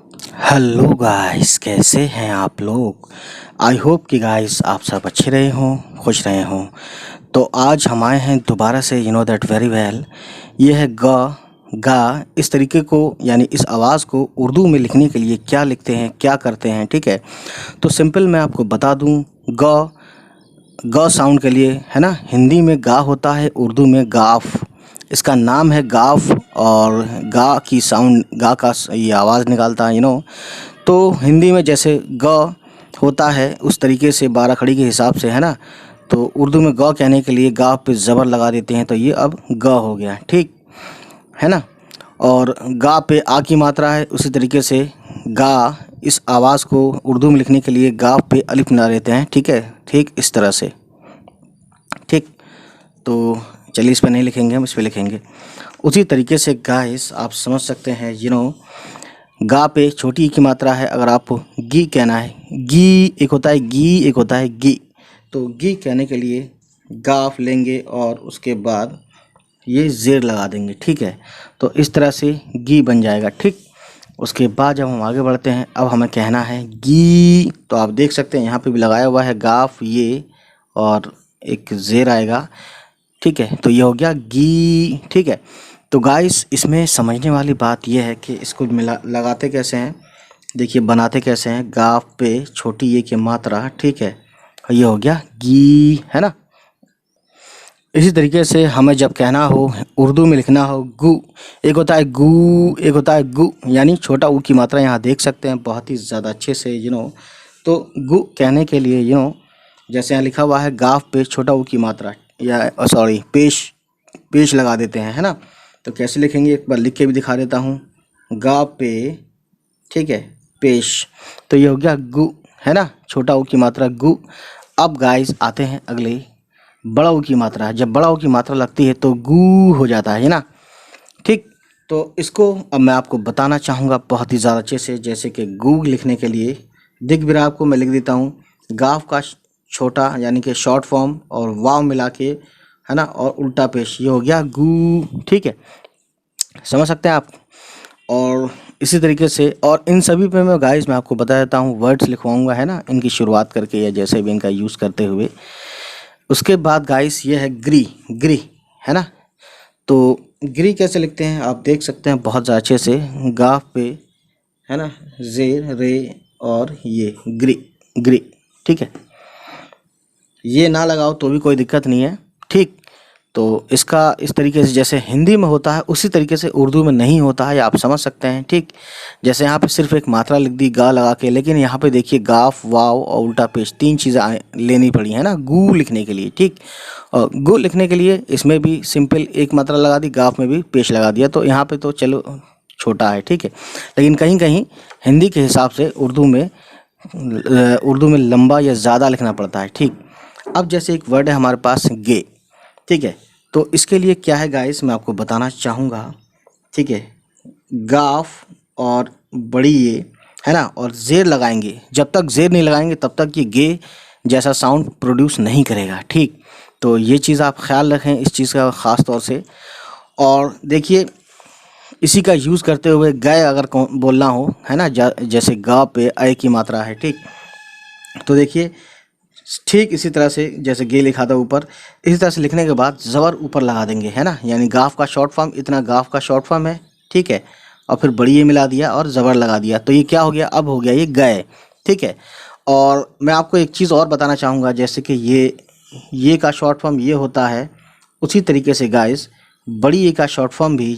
Hello guys, कैसे हैं आप लोग। आई होप कि गाइस आप सब अच्छे रहे हों, खुश रहे हों। तो आज हम आए हैं दोबारा से, you know that very well. ये है ग गा। इस तरीके को यानी इस आवाज़ को उर्दू में लिखने के लिए क्या लिखते हैं, क्या करते हैं, ठीक है। तो सिंपल मैं आपको बता दूं, ग ग साउंड के लिए है ना, हिंदी में गा होता है, उर्दू में गाफ। इसका नाम है गाफ। और गा की साउंड, गा का ये आवाज़ निकालता है, तो हिंदी में जैसे ग होता है उस तरीके से 12 खड़ी के हिसाब से, है ना। तो उर्दू में ग कहने के लिए गा पे ज़बर लगा देते हैं, तो ये अब ग हो गया, ठीक है ना। और गा पे आ की मात्रा है, उसी तरीके से गा, इस आवाज़ को उर्दू में लिखने के लिए गा पे अलिफ मिला देते हैं, ठीक है। ठीक इस तरह से, ठीक। तो चलिए, इस पे नहीं लिखेंगे, हम इस पे लिखेंगे। उसी तरीके से गाइस आप समझ सकते हैं, गा पे छोटी ई की मात्रा है। अगर आपको गी कहना है, गी एक होता है, गी एक होता है, गी। तो गी कहने के लिए गाफ लेंगे और उसके बाद ये ज़ेर लगा देंगे, ठीक है। तो इस तरह से गी बन जाएगा, ठीक। उसके बाद जब हम आगे बढ़ते हैं, अब हमें कहना है गी। तो आप देख सकते हैं यहाँ पे भी लगाया हुआ है गाफ, ये और एक ज़ेर आएगा, ठीक है। तो ये हो गया गी, ठीक है। तो गाइस इसमें समझने वाली बात यह है कि इसको मिला लगाते कैसे हैं, देखिए बनाते कैसे हैं। गाफ पे छोटी ये की मात्रा, ठीक है। ये हो गया गी, है ना। इसी तरीके से हमें जब कहना हो, उर्दू में लिखना हो गु, एक होता है गु, एक होता है गु, यानी छोटा ऊ की मात्रा यहाँ देख सकते हैं बहुत ही ज़्यादा अच्छे से, तो गु कहने के लिए, जैसे यहाँ लिखा हुआ है गाफ पे छोटा ऊ की मात्रा, या सॉरी पेश पेश लगा देते हैं, है ना। तो कैसे लिखेंगे एक बार लिख के भी दिखा देता हूँ। गा पे, ठीक है, पेश। तो ये हो गया गु, है ना, छोटा ऊ की मात्रा गु। अब गाइस आते हैं अगले, बड़ा ऊ की मात्रा। जब बड़ा ऊ की मात्रा लगती है तो गू हो जाता है ना, ठीक। तो इसको अब मैं आपको बताना चाहूँगा बहुत ही ज़्यादा अच्छे से। जैसे कि गू लिखने के लिए दिख भी रहा आपको, मैं लिख देता हूँ। गाफ का छोटा यानी कि शॉर्ट फॉर्म और वाव मिला के, है ना, और उल्टा पेश, ये हो गया गू, ठीक है। समझ सकते हैं आप। और इसी तरीके से, और इन सभी पे मैं गाइस मैं आपको बता देता हूँ, वर्ड्स लिखवाऊंगा, है ना, इनकी शुरुआत करके या जैसे भी इनका यूज़ करते हुए। उसके बाद गाइस ये है ग्री, ग्री, है ना। तो ग्री कैसे लिखते हैं आप देख सकते हैं बहुत ज़्यादा अच्छे से। गाफ पे, है ना, जेर रे और ये ग्री, ग्री, ठीक है। ये ना लगाओ तो भी कोई दिक्कत नहीं है, ठीक। तो इसका इस तरीके से जैसे हिंदी में होता है उसी तरीके से उर्दू में नहीं होता है, आप समझ सकते हैं, ठीक। जैसे यहाँ पे सिर्फ एक मात्रा लिख दी गा लगा के, लेकिन यहाँ पे देखिए गाफ, वाव और उल्टा पेश, तीन चीज़ें लेनी पड़ी, है ना, गू लिखने के लिए, ठीक। और गू लिखने के लिए इसमें भी सिंपल एक मात्रा लगा दी, गाफ में भी पेश लगा दिया। तो यहाँ पे तो चलो छोटा है, ठीक है। लेकिन कहीं कहीं हिंदी के हिसाब से उर्दू में लंबा या ज़्यादा लिखना पड़ता है, ठीक। अब जैसे एक वर्ड है हमारे पास गे, ठीक है। तो इसके लिए क्या है गाइस मैं आपको बताना चाहूँगा, ठीक है। गाफ और बड़ी ये, है ना, और ज़ेर लगाएंगे। जब तक ज़ेर नहीं लगाएंगे तब तक ये गे जैसा साउंड प्रोड्यूस नहीं करेगा, ठीक। तो ये चीज़ आप ख्याल रखें इस चीज़ का ख़ास तौर से। और देखिए इसी का यूज़ करते हुए गए अगर बोलना हो, है ना, जैसे गा पे अ की मात्रा है, ठीक। तो देखिए ठीक इसी तरह से जैसे गे लिखा था ऊपर, इसी तरह से लिखने के बाद ज़बर ऊपर लगा देंगे, है ना। यानी गाफ का शॉर्ट फॉर्म, इतना गाफ का शॉर्ट फॉर्म है, ठीक है। और फिर बड़ी ये मिला दिया और ज़बर लगा दिया, तो ये क्या हो गया, अब हो गया ये गए, ठीक है। और मैं आपको एक चीज़ और बताना चाहूँगा, जैसे कि ये का शॉर्ट फॉर्म ये होता है, उसी तरीके से गाइस बड़ी ये का शॉर्ट फॉर्म भी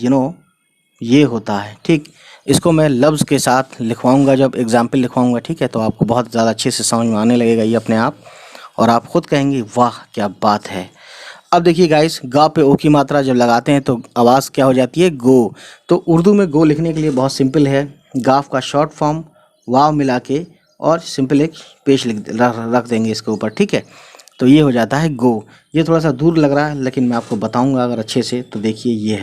ये होता है, ठीक। इसको मैं लफ्ज़ के साथ लिखवाऊंगा, जब एग्जाम्पल लिखवाऊंगा, ठीक है। तो आपको बहुत ज़्यादा अच्छे से समझ में आने लगेगा ये अपने आप, और आप खुद कहेंगे वाह क्या बात है। अब देखिए गाइस, गा पे ओ की मात्रा जब लगाते हैं तो आवाज़ क्या हो जाती है, गो। तो उर्दू में गो लिखने के लिए बहुत सिंपल है, गाफ का शॉर्ट फॉर्म वाव मिला के और सिंपल एक पेश रख देंगे इसके ऊपर, ठीक है। तो ये हो जाता है गो। ये थोड़ा सा दूर लग रहा है लेकिन मैं आपको बताऊँगा अगर अच्छे से, तो देखिए ये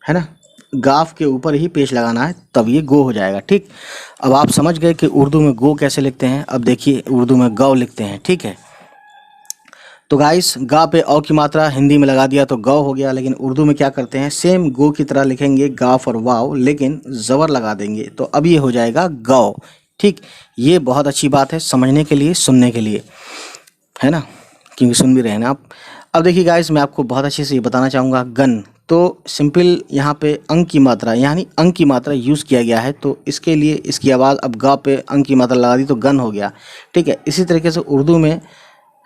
है ना, गाफ के ऊपर ही पेश लगाना है तब ये गो हो जाएगा, ठीक। अब आप समझ गए कि उर्दू में गो कैसे लिखते हैं। अब देखिए उर्दू में गौ लिखते हैं, ठीक है। तो गाइस गा पे औ की मात्रा हिंदी में लगा दिया तो गौ हो गया, लेकिन उर्दू में क्या करते हैं, सेम गो की तरह लिखेंगे गाफ और वाव, लेकिन ज़बर लगा देंगे, तो अब ये हो जाएगा गौ। ठीक, ये बहुत अच्छी बात है समझने के लिए, सुनने के लिए, है ना, क्योंकि सुन भी रहे हैं ना आप। अब देखिए गाइस, मैं आपको बहुत अच्छे से ये बताना चाहूँगा, गन तो सिंपल यहाँ पे अंक की मात्रा यानी अंक की मात्रा यूज़ किया गया है, तो इसके लिए इसकी आवाज़ अब गा पे अंक की मात्रा लगा दी तो गन हो गया। ठीक है, इसी तरीके से उर्दू में,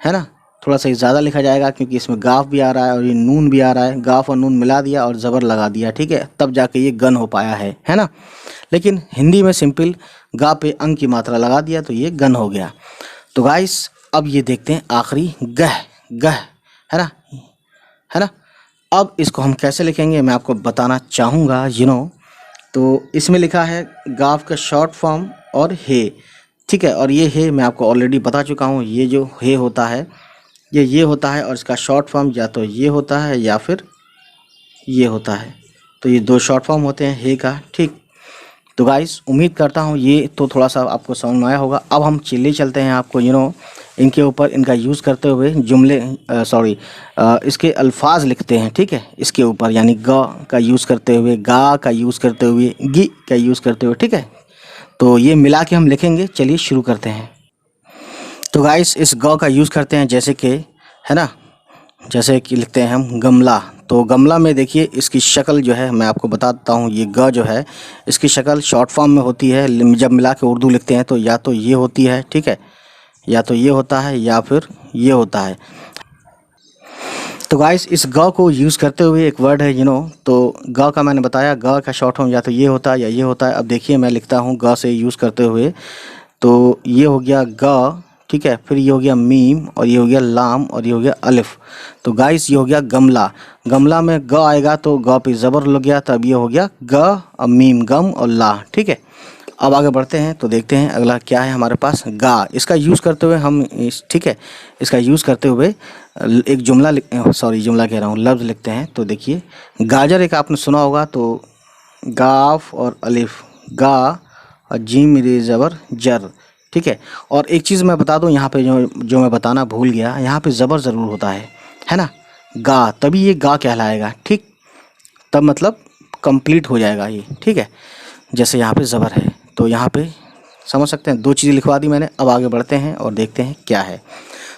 है ना, थोड़ा सा ज़्यादा लिखा जाएगा क्योंकि इसमें गाफ भी आ रहा है और ये नून भी आ रहा है, गाफ और नून मिला दिया और ज़बर लगा दिया, ठीक है, तब जाके ये गन हो पाया है ना। लेकिन हिंदी में सिंपल गा पे अंक की मात्रा लगा दिया तो ये गन हो गया। तो गाइस अब ये देखते हैं आखिरी गह, गह, है ना, है ना। अब इसको हम कैसे लिखेंगे मैं आपको बताना चाहूँगा, तो इसमें लिखा है गाफ का शॉर्ट फॉर्म और हे, ठीक है, और ये हे मैं आपको ऑलरेडी बता चुका हूँ, ये जो हे होता है ये होता है, और इसका शॉर्ट फॉर्म या तो ये होता है या फिर ये होता है, तो ये दो शॉर्ट फॉर्म होते हैं हे का। ठीक, तो गाइस उम्मीद करता हूँ ये तो थोड़ा सा आपको समझ में आया होगा। अब हम चलते हैं आपको इनके ऊपर इनका यूज़ करते हुए जुमले इसके अल्फाज लिखते हैं, ठीक है, इसके ऊपर यानी ग का यूज़ करते हुए, गा का यूज़ करते हुए, गी का यूज़ करते हुए, ठीक है, तो ये मिला के हम लिखेंगे। चलिए शुरू करते हैं। तो गाइस इस ग का यूज़ करते हैं जैसे कि, है ना, जैसे कि लिखते हैं हम गमला, तो गमला में देखिए इसकी शक्ल जो है मैं आपको बताता हूँ, ये ग जो है इसकी शक्ल शॉर्ट फॉर्म में होती है, जब मिला के उर्दू लिखते हैं तो या तो ये होती है, ठीक है, या तो ये होता है या फिर ये होता है। तो गाइस इस ग को यूज़ करते हुए एक वर्ड है तो ग का मैंने बताया, ग का शॉर्ट फॉर्म या तो ये होता है या ये होता है। अब देखिए मैं लिखता हूँ ग से यूज़ करते हुए, तो ये हो गया ग, ठीक है, फिर ये हो गया मीम और ये हो गया लाम और ये हो गया अलिफ। तो गाइस ये हो गया गमला, गमला में ग आएगा तो ग पे ज़बर लग गया, तब ये हो गया ग, अब मीम गम और ला, ठीक है। अब आगे बढ़ते हैं तो देखते हैं अगला क्या है हमारे पास, गा। इसका यूज़ करते हुए हम ठीक है, इसका यूज़ करते हुए एक जुमला जुमला कह रहा हूँ, लफ्ज़ लिखते हैं। तो देखिए गाजर एक आपने सुना होगा, तो गाफ और अलिफ, गा और जीम रे ज़बर जर, ठीक है। और एक चीज़ मैं बता दूं यहाँ पे, जो मैं बताना भूल गया, यहाँ पे ज़बर ज़रूर होता है ना, गा, तभी ये गा कहलाएगा, ठीक, तब मतलब कंप्लीट हो जाएगा ये, ठीक है। जैसे यहाँ पे ज़बर है तो यहाँ पे समझ सकते हैं, दो चीज़ें लिखवा दी मैंने। अब आगे बढ़ते हैं और देखते हैं क्या है।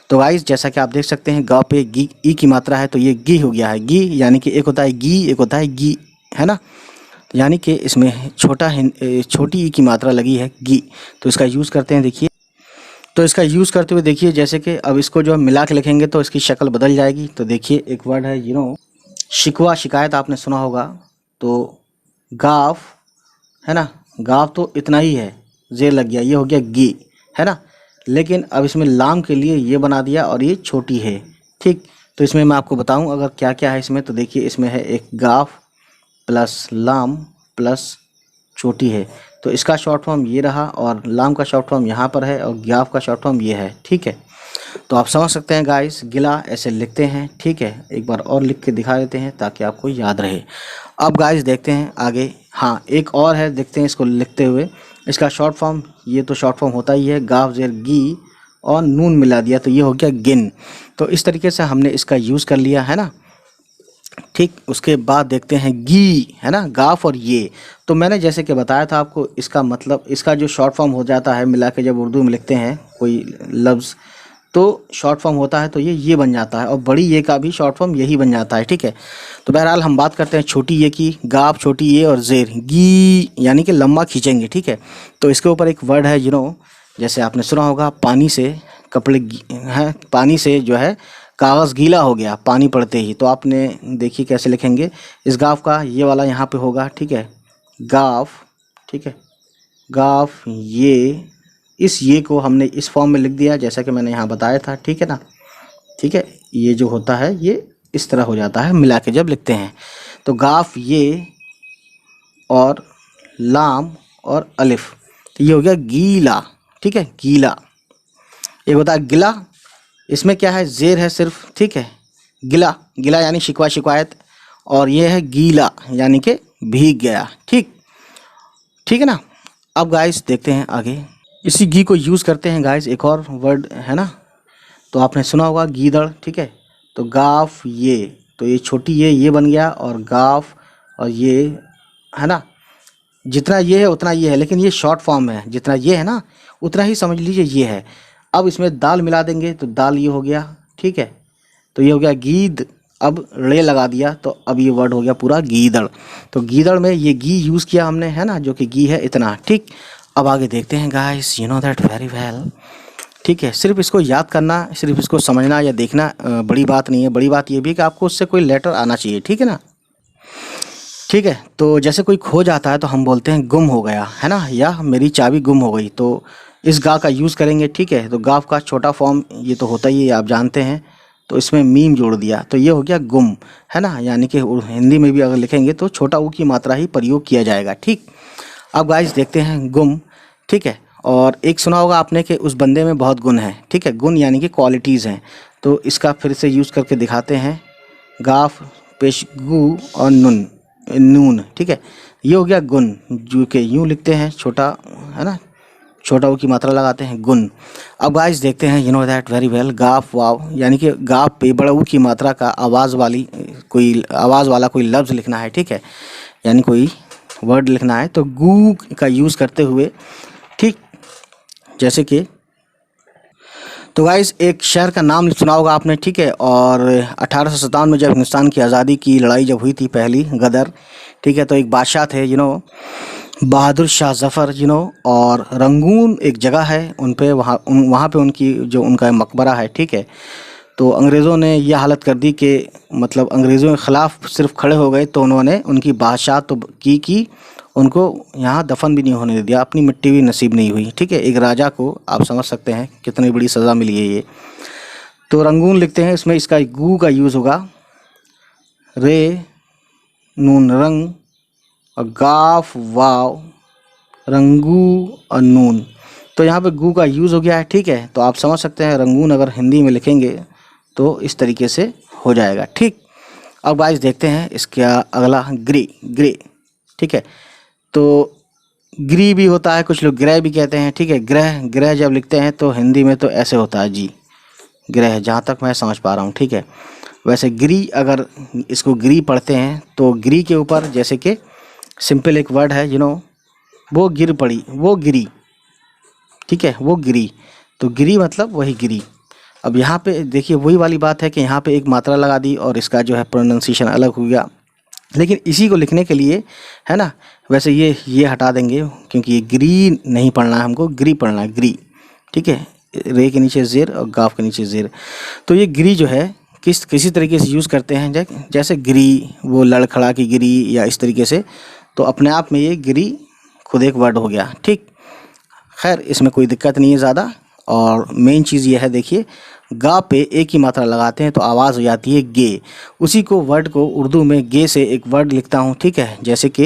तो गाइस जैसा कि आप देख सकते हैं गा पे गी ई की मात्रा है, तो ये गी हो गया है, गी यानी कि एक होता है गी, एक होता है गी, है ना, यानी कि इसमें छोटी ई की मात्रा लगी है गी। तो इसका यूज़ करते हैं, देखिए, तो इसका यूज़ करते हुए देखिए जैसे कि अब इसको जो हम मिला के लिखेंगे तो इसकी शक्ल बदल जाएगी। तो देखिए एक वर्ड है शिकवा, शिकायत आपने सुना होगा, तो गाफ, है ना, गाफ तो इतना ही है, जेर लग गया, ये हो गया गी, है ना, लेकिन अब इसमें लाम के लिए ये बना दिया और ये छोटी है, ठीक। तो इसमें मैं आपको बताऊं अगर क्या क्या है इसमें, तो देखिए इसमें है एक गाफ प्लस लाम प्लस छोटी है, तो इसका शॉर्ट फॉर्म ये रहा, और लाम का शॉर्ट फॉर्म यहाँ पर है, और गाफ का शॉर्ट फॉर्म ये है, ठीक है। तो आप समझ सकते हैं गाइस, गिला ऐसे लिखते हैं, ठीक है। एक बार और लिख के दिखा देते हैं ताकि आपको याद रहे। अब गाइस देखते हैं आगे, हाँ एक और है, देखते हैं इसको लिखते हुए। इसका शॉर्ट फॉर्म, ये तो शॉर्ट फॉर्म होता ही है, गाफ जेर गी और नून मिला दिया तो ये हो गया गिन। तो इस तरीके से हमने इसका यूज़ कर लिया, है ना, ठीक। उसके बाद देखते हैं गी, है ना, गाफ और ये, तो मैंने जैसे कि बताया था आपको, इसका मतलब इसका जो शॉर्ट फॉर्म हो जाता है मिला के, जब उर्दू में लिखते हैं कोई लफ्ज़ तो शॉर्ट फॉर्म होता है तो ये बन जाता है, और बड़ी ये का भी शॉर्ट फॉर्म यही बन जाता है, ठीक है। तो बहरहाल हम बात करते हैं छोटी ये की, गाफ छोटी ये और जेर गी, यानी कि लंबा खींचेंगे, ठीक है। तो इसके ऊपर एक वर्ड है जैसे आपने सुना होगा, पानी से कपड़े हैं, पानी से जो है कागज़ गीला हो गया पानी पड़ते ही, तो आपने देखिए कैसे लिखेंगे, इस गाफ का ये वाला यहाँ पे होगा, ठीक है, गाफ, ठीक है, गाफ ये, इस ये को हमने इस फॉर्म में लिख दिया जैसा कि मैंने यहाँ बताया था, ठीक है ना, ठीक है। ये जो होता है ये इस तरह हो जाता है मिला के जब लिखते हैं। तो गाफ ये और लाम और अलिफ, तो ये हो गया गीला, ठीक है, गीला। एक होता है गिला, इसमें क्या है, जेर है सिर्फ, ठीक है, गिला, गिला यानी शिकवा शिकायत, और ये है गीला यानी कि भीग गया, ठीक, ठीक है ना। अब गाइस देखते हैं आगे, इसी गी को यूज़ करते हैं गाइस, एक और वर्ड है ना, तो आपने सुना होगा गीदड़, ठीक है। तो गाफ ये, तो ये छोटी ये बन गया, और गाफ और ये है ना, जितना ये है उतना ये है, लेकिन ये शॉर्ट फॉर्म है, जितना ये है ना उतना ही समझ लीजिए ये है। अब इसमें दाल मिला देंगे तो दाल ये हो गया, ठीक है। तो ये हो गया गीद, अब रे लगा दिया तो अब ये वर्ड हो गया पूरा गीदड़। तो गीदड़ में ये गी यूज़ किया हमने, है ना, जो कि गी है इतना, ठीक। अब आगे देखते हैं guys, you know that very well, ठीक है। सिर्फ इसको याद करना, सिर्फ इसको समझना या देखना बड़ी बात नहीं है। बड़ी बात ये भी कि आपको उससे कोई लेटर आना चाहिए, ठीक है ना, ठीक है। तो जैसे कोई खो जाता है तो हम बोलते हैं गुम हो गया, है ना, या मेरी चाबी गुम हो गई, तो इस गा का यूज़ करेंगे, ठीक है। तो गाफ का छोटा फॉर्म ये तो होता ही है, आप जानते हैं। तो इसमें मीम जोड़ दिया तो ये हो गया गुम, है ना, यानी कि हिंदी में भी अगर लिखेंगे तो छोटा ऊ की मात्रा ही प्रयोग किया जाएगा, ठीक। अब गाइस देखते हैं गुम, ठीक है। और एक सुना होगा आपने कि उस बंदे में बहुत गुण है, ठीक है। गुण यानी कि क्वालिटीज़ हैं। तो इसका फिर से यूज़ करके दिखाते हैं, गाफ पेश गु और नून, ठीक है। ये हो गया गुण, जो कि यूँ लिखते हैं छोटा, है ना, छोटा ऊ की मात्रा लगाते हैं गुण। अब गाइस देखते हैं, you know that very well, गाफ वाव, यानी कि गाफ पे बड़ा ऊ की मात्रा का आवाज़ वाला कोई लफ्ज़ लिखना है, ठीक है, यानी कोई वर्ड लिखना है। तो गू का यूज़ करते हुए, ठीक, जैसे कि, तो गाइस एक शहर का नाम सुना होगा आपने, ठीक है। और 1857 में जब हिंदुस्तान की आज़ादी की लड़ाई जब हुई थी पहली, गदर, ठीक है। तो एक बादशाह थे, you know, Bahadur Shah Zafar, you know, और रंगून एक जगह है उन पे, वहाँ पे उनकी जो उनका मकबरा है, ठीक है। तो अंग्रेज़ों ने यह हालत कर दी कि मतलब अंग्रेज़ों के ख़िलाफ़ सिर्फ खड़े हो गए, तो उन्होंने उनकी बादशाह तो की उनको यहाँ दफन भी नहीं होने दिया, अपनी मिट्टी भी नसीब नहीं हुई, ठीक है। एक राजा को आप समझ सकते हैं कितनी बड़ी सज़ा मिली है ये। तो रंगून लिखते हैं, इसमें इसका गू का यूज़ होगा, रे नून रंग, और गाफ वाव रंगू और नून। तो यहाँ पे गू का यूज़ हो गया है, ठीक है। तो आप समझ सकते हैं रंगून अगर हिंदी में लिखेंगे तो इस तरीके से हो जाएगा, ठीक। अब गाइस देखते हैं इसका अगला, ग्रे, ठीक है। तो ग्री भी होता है, कुछ लोग ग्रह भी कहते हैं, ठीक है। ग्रह जब लिखते हैं तो हिंदी में तो ऐसे होता है जी, ग्रह, जहाँ तक मैं समझ पा रहा हूँ, ठीक है। वैसे ग्री, अगर इसको ग्री पढ़ते हैं तो ग्री के ऊपर जैसे कि सिंपल एक वर्ड है, यू नो, वो गिर पड़ी, वो गिरी, ठीक है, वो गिरी। तो गिरी मतलब वही गिरी। अब यहाँ पे देखिए वही वाली बात है कि यहाँ पे एक मात्रा लगा दी और इसका जो है प्रोनाउंसिएशन अलग हो गया, लेकिन इसी को लिखने के लिए, है ना, वैसे ये हटा देंगे क्योंकि ये ग्री नहीं पढ़ना है हमको, ग्री पढ़ना है, ग्री, ठीक है। रे के नीचे ज़ेर और गाफ के नीचे ज़ेर। तो ये ग्री जो है किसी तरीके से यूज़ करते हैं, जैसे गिरी, वो लड़खड़ा की गिरी, या इस तरीके से। तो अपने आप में ये गिरी खुद एक वर्ड हो गया, ठीक। खैर इसमें कोई दिक्कत नहीं है ज़्यादा। और मेन चीज़ ये है, देखिए गा पे एक ही मात्रा लगाते हैं तो आवाज़ हो जाती है गे। उसी को वर्ड को उर्दू में गे से एक वर्ड लिखता हूँ, ठीक है, जैसे कि,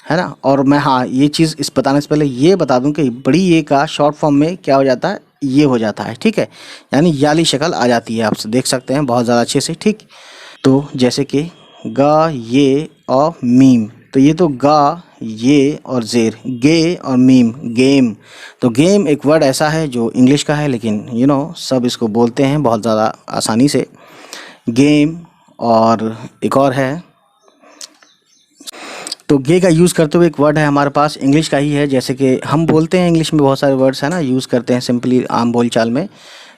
है ना। और मैं, हाँ, ये चीज़ इस बताने से पहले ये बता दूं कि बड़ी ये का शॉर्ट फॉर्म में क्या हो जाता है, ये हो जाता है, ठीक है, यानी याली शक्ल आ जाती है, आप देख सकते हैं बहुत ज़्यादा अच्छे से, ठीक। तो जैसे कि गा ये और मीम, तो ये तो गा ये और ज़ेर, गे और मीम, गेम। तो गेम एक वर्ड ऐसा है जो इंग्लिश का है, लेकिन यू नो सब इसको बोलते हैं बहुत ज़्यादा आसानी से, गेम। और एक और है, तो गे का यूज़ करते हुए एक वर्ड है हमारे पास, इंग्लिश का ही है, जैसे कि हम बोलते हैं इंग्लिश में बहुत सारे वर्ड्स हैं ना, यूज़ करते हैं सिंपली आम बोलचाल में।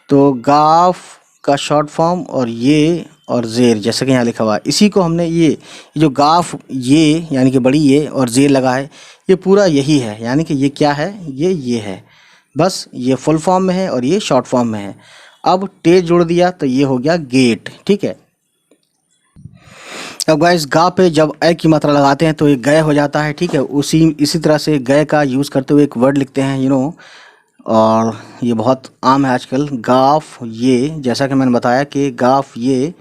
तो गाफ का शॉर्ट फॉर्म और ये और ज़ेर, जैसे कि यहाँ लिखा हुआ है, इसी को हमने ये जो गाफ ये यानी कि बड़ी ये और ज़ेर लगा है, ये पूरा यही है, यानी कि ये क्या है, ये है, बस ये फुल फॉर्म में है और ये शॉर्ट फॉर्म में है। अब टे जोड़ दिया तो ये हो गया गेट, ठीक है। अब गाइस गा पे जब ए की मात्रा लगाते हैं तो ये गए हो जाता है, ठीक है। इसी तरह से गए का यूज़ करते हुए एक वर्ड लिखते हैं, यू नो, और ये बहुत आम है आजकल, गाफ ये, जैसा कि मैंने बताया कि गाफ ये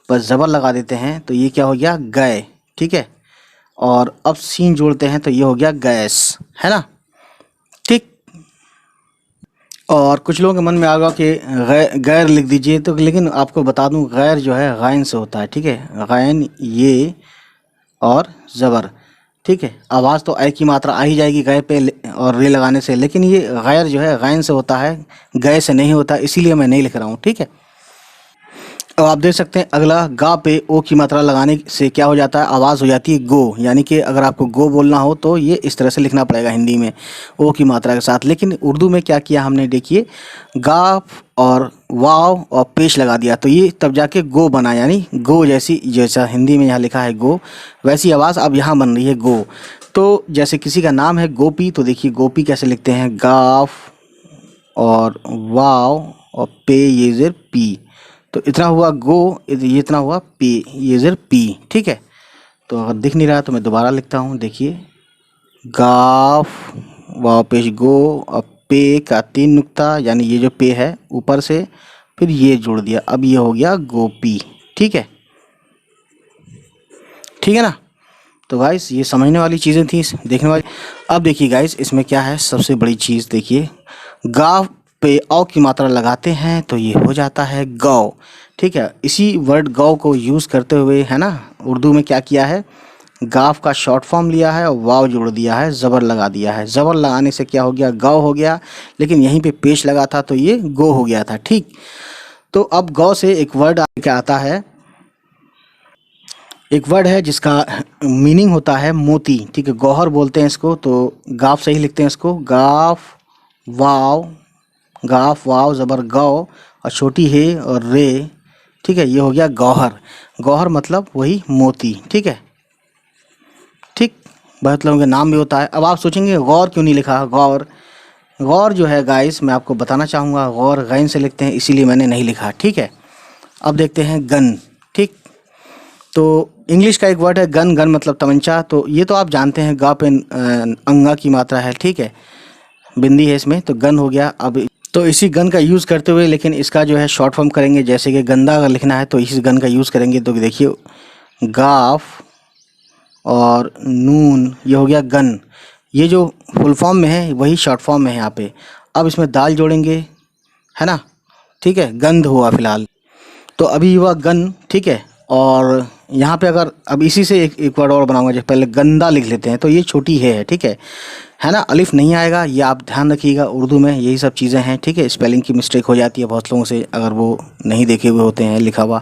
पर ज़बर लगा देते हैं तो ये क्या हो गया, गए, ठीक है। और अब सीन जोड़ते हैं तो ये हो गया गैस, है ना, ठीक। और कुछ लोगों के मन में आ गया कि गैर लिख दीजिए, तो लेकिन आपको बता दूं गैर जो है गैन से होता है, ठीक है, गैन ये और ज़बर, ठीक है। आवाज़ तो ऐ की मात्रा आ ही जाएगी गए पे और रे लगाने से, लेकिन ये गैर जो है गैन से होता है, गए से नहीं होता, इसीलिए मैं नहीं लिख रहा हूँ। ठीक है। अब आप देख सकते हैं अगला, गा पे ओ की मात्रा लगाने से क्या हो जाता है, आवाज़ हो जाती है गो। यानी कि अगर आपको गो बोलना हो तो ये इस तरह से लिखना पड़ेगा हिंदी में ओ की मात्रा के साथ। लेकिन उर्दू में क्या किया हमने, देखिए गा और वाव और पेश लगा दिया, तो ये तब जाके गो बना। यानी गो जैसी, जैसा हिंदी में यहाँ लिखा है गो, वैसी आवाज़ अब यहाँ बन रही है गो। तो जैसे किसी का नाम है गोपी, तो देखिए गोपी कैसे लिखते हैं, गाफ और वाव और पे ये ज़ेर पी, तो इतना हुआ गो, ये इतना हुआ पी, ये ज़ेर पी। ठीक है। तो अगर दिख नहीं रहा तो मैं दोबारा लिखता हूँ, देखिए गाफ वाव पेश गो और पे का 3 नुक्ता, यानी ये जो पे है ऊपर से फिर ये जोड़ दिया, अब ये हो गया गोपी। ठीक है। ठीक है ना। तो गाइस ये समझने वाली चीज़ें थी, देखने वाली। अब देखिए गाइस इसमें क्या है, सबसे बड़ी चीज़ देखिए, गाव पे औ की मात्रा लगाते हैं तो ये हो जाता है गौ। ठीक है। इसी वर्ड गौ को यूज़ करते हुए है ना, उर्दू में क्या किया है, गाफ का शॉर्ट फॉर्म लिया है और वाव जोड़ दिया है, ज़बर लगा दिया है। ज़बर लगाने से क्या हो गया, गौ हो गया, लेकिन यहीं पे पेश लगा था तो ये गो हो गया था। ठीक। तो अब गौ से एक वर्ड क्या आता है, एक वर्ड है जिसका मीनिंग होता है मोती। ठीक है। गौहर बोलते हैं इसको, तो गाफ सही लिखते हैं इसको, गाफ वाव ज़बर गौ और छोटी है और रे। ठीक है। ये हो गया गौहर। गौहर मतलब वही मोती। ठीक है। ठीक। बहुत लोगों के नाम भी होता है। अब आप सोचेंगे गौर क्यों नहीं लिखा, गौर, गौर जो है गाइस मैं आपको बताना चाहूँगा, गौर गैन से लिखते हैं, इसीलिए मैंने नहीं लिखा। ठीक है। अब देखते हैं गन। ठीक। तो इंग्लिश का एक वर्ड है गन, गन मतलब तमंचा, तो ये तो आप जानते हैं, गा पे अंगा की मात्रा है। ठीक है। बिंदी है इसमें, तो गन हो गया। अब तो इसी गन का यूज़ करते हुए, लेकिन इसका जो है शॉर्ट फॉर्म करेंगे, जैसे कि गंदा अगर लिखना है तो इस गन का यूज़ करेंगे। तो देखिए गाफ और नून, ये हो गया गन। ये जो फुल फॉर्म में है वही शॉर्ट फॉर्म में है यहाँ पे। अब इसमें दाल जोड़ेंगे, है ना। ठीक है। गंध हुआ फिलहाल, तो अभी हुआ गन। ठीक है। और यहाँ पे अगर अब इसी से एक वर्ड और बनाऊंगा, जैसे पहले गंदा लिख लेते हैं, तो ये छोटी है। ठीक है ना। अलिफ नहीं आएगा, ये आप ध्यान रखिएगा, उर्दू में यही सब चीज़ें हैं। ठीक है। स्पेलिंग की मिस्टेक हो जाती है बहुत लोगों से, अगर वो नहीं देखे हुए होते हैं लिखा हुआ।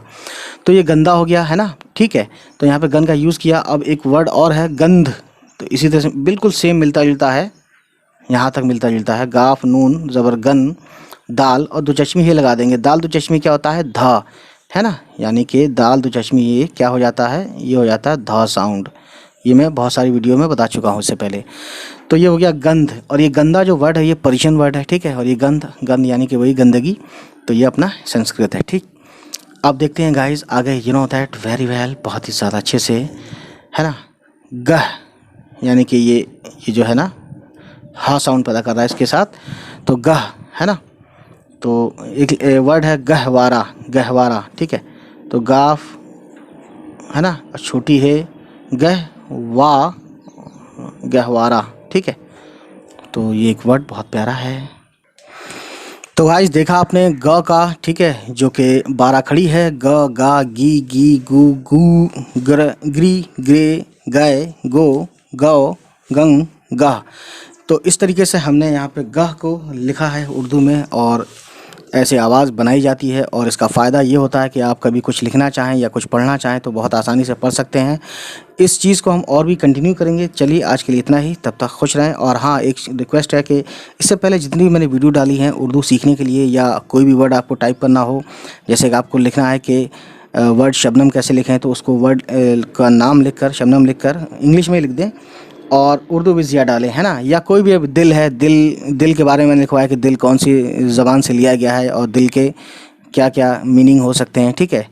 तो ये गंदा हो गया, है ना। ठीक है। तो यहाँ पे गन का यूज़ किया। अब एक वर्ड और है गंध, तो इसी तरह से बिल्कुल सेम मिलता जुलता है, यहाँ तक मिलता जुलता है। गाफ नून ज़बर गन, दाल और दो चश्मी ये लगा देंगे। दाल दो चश्मी क्या होता है, धा, है ना। यानी कि दाल दो चश्मी ये क्या हो जाता है, ये हो जाता है धा साउंड। ये मैं बहुत सारी वीडियो में बता चुका हूँ इससे पहले। तो ये हो गया गंध। और ये गंदा जो वर्ड है ये पर्शियन वर्ड है। ठीक है। और ये गंध, गंध यानी कि वही गंदगी, तो ये अपना संस्कृत है। ठीक। अब देखते हैं गाइस आगे, you know that very well, बहुत ही ज़्यादा अच्छे से, है ना। गह, यानी कि ये जो है ना हा साउंड पैदा कर रहा है इसके साथ, तो गह, है ना। तो एक वर्ड है गहवारा, गहवारा। ठीक है। तो गाफ, है ना, छोटी है गह वा, गहवारा। ठीक है। तो ये एक वर्ड बहुत प्यारा है। तो गाइस देखा आपने ग का, ठीक है, जो कि 12 खड़ी है, ग गा गी गी गु गू ग्र ग्री ग्रे गए गो गौ गंग गह। तो इस तरीके से हमने यहाँ पे गह को लिखा है उर्दू में, और ऐसे आवाज़ बनाई जाती है। और इसका फ़ायदा ये होता है कि आप कभी कुछ लिखना चाहें या कुछ पढ़ना चाहें तो बहुत आसानी से पढ़ सकते हैं। इस चीज़ को हम और भी कंटिन्यू करेंगे। चलिए आज के लिए इतना ही, तब तक खुश रहें। और हाँ, एक रिक्वेस्ट है कि इससे पहले जितनी भी मैंने वीडियो डाली हैं उर्दू सीखने के लिए, या कोई भी वर्ड आपको टाइप करना हो, जैसे कि आपको लिखना है कि वर्ड शबनम कैसे लिखें, तो उसको वर्ड का नाम लिखकर, शबनम लिखकर इंग्लिश में लिख दें और उर्दू में ज़िया डालें, है ना। या कोई भी, अब दिल है, दिल के बारे में लिखवाया कि दिल कौन सी ज़बान से लिया गया है और दिल के क्या क्या मीनिंग हो सकते हैं। ठीक है।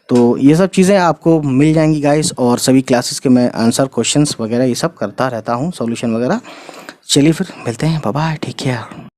तो ये सब चीज़ें आपको मिल जाएंगी गाइस, और सभी क्लासेस के मैं आंसर क्वेश्चंस वगैरह ये सब करता रहता हूँ, सॉल्यूशन वगैरह। चलिए फिर मिलते हैं, बाय बाय, टेक केयर।